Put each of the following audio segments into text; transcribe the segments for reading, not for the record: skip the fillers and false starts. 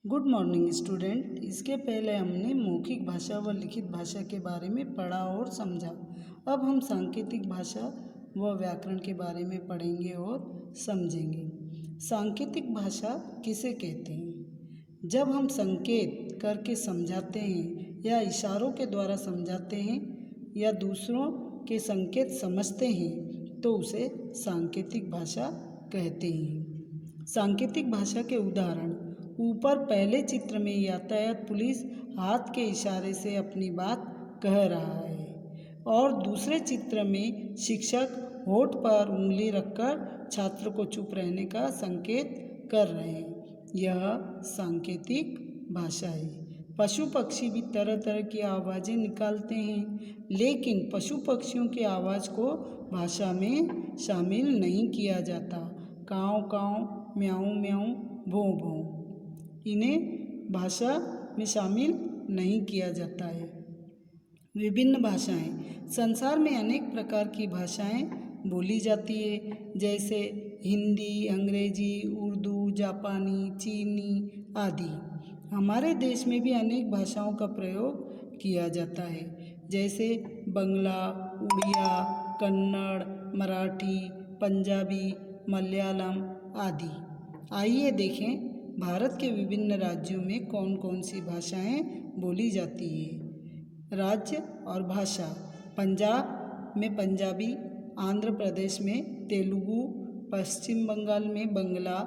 Good morning student. इसके पहले हमने मौखिक भाषा व लिखित भाषा के बारे में पढ़ा और समझा। अब हम सांकेतिक भाषा व व्याकरण के बारे में पढ़ेंगे और समझेंगे। सांकेतिक भाषा किसे कहते हैं? जब हम संकेत करके समझाते हैं या इशारों के द्वारा समझाते हैं या दूसरों के संकेत समझते हैं तो उसे सांकेतिक भाषा कहते हैं। सांकेतिक भाषा के उदाहरण: ऊपर पहले चित्र में यातायात पुलिस हाथ के इशारे से अपनी बात कह रहा है और दूसरे चित्र में शिक्षक होठ पर उंगली रखकर छात्र को चुप रहने का संकेत कर रहे हैं। यह सांकेतिक भाषा है। पशु पक्षी भी तरह तरह की आवाज़ें निकालते हैं, लेकिन पशु पक्षियों की आवाज़ को भाषा में शामिल नहीं किया जाता। काँव काँव, म्याऊं म्याऊं, भों भों, इन्हें भाषा में शामिल नहीं किया जाता है। विभिन्न भाषाएं: संसार में अनेक प्रकार की भाषाएं बोली जाती है, जैसे हिंदी, अंग्रेजी, उर्दू, जापानी, चीनी आदि। हमारे देश में भी अनेक भाषाओं का प्रयोग किया जाता है, जैसे बंगला, उड़िया, कन्नड़, मराठी, पंजाबी, मलयालम आदि। आइए देखें भारत के विभिन्न राज्यों में कौन कौन सी भाषाएं बोली जाती है। राज्य और भाषा: पंजाब में पंजाबी, आंध्र प्रदेश में तेलुगु, पश्चिम बंगाल में बंगला,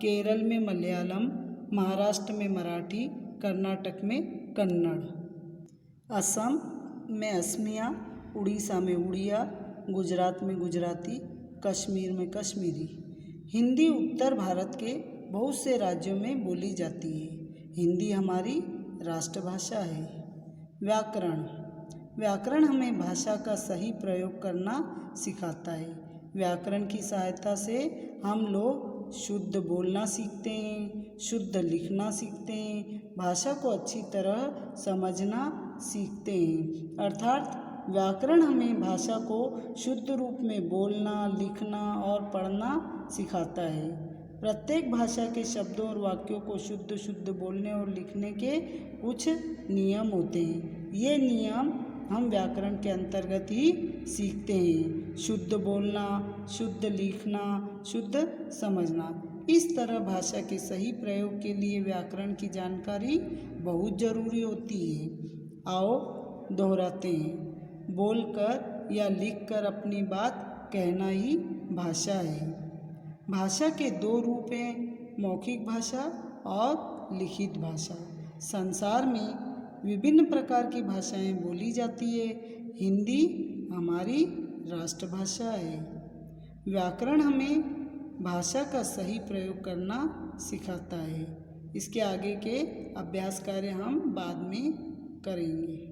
केरल में मलयालम, महाराष्ट्र में मराठी, कर्नाटक में कन्नड़, असम में असमिया, उड़ीसा में उड़िया, गुजरात में गुजराती, कश्मीर में कश्मीरी। हिंदी उत्तर भारत के बहुत से राज्यों में बोली जाती है। हिंदी हमारी राष्ट्रभाषा है। व्याकरण: व्याकरण हमें भाषा का सही प्रयोग करना सिखाता है। व्याकरण की सहायता से हम लोग शुद्ध बोलना सीखते हैं, शुद्ध लिखना सीखते हैं, भाषा को अच्छी तरह समझना सीखते हैं। अर्थात व्याकरण हमें भाषा को शुद्ध रूप में बोलना, लिखना और पढ़ना सिखाता है। प्रत्येक भाषा के शब्दों और वाक्यों को शुद्ध शुद्ध बोलने और लिखने के कुछ नियम होते हैं। ये नियम हम व्याकरण के अंतर्गत ही सीखते हैं। शुद्ध बोलना, शुद्ध लिखना, शुद्ध समझना। इस तरह भाषा के सही प्रयोग के लिए व्याकरण की जानकारी बहुत ज़रूरी होती है। आओ दोहराते हैं। बोलकर या लिखकर अपनी बात कहना ही भाषा है। भाषा के दो रूप हैं, मौखिक भाषा और लिखित भाषा। संसार में विभिन्न प्रकार की भाषाएं बोली जाती है। हिंदी हमारी राष्ट्रभाषा है। व्याकरण हमें भाषा का सही प्रयोग करना सिखाता है। इसके आगे के अभ्यास कार्य हम बाद में करेंगे।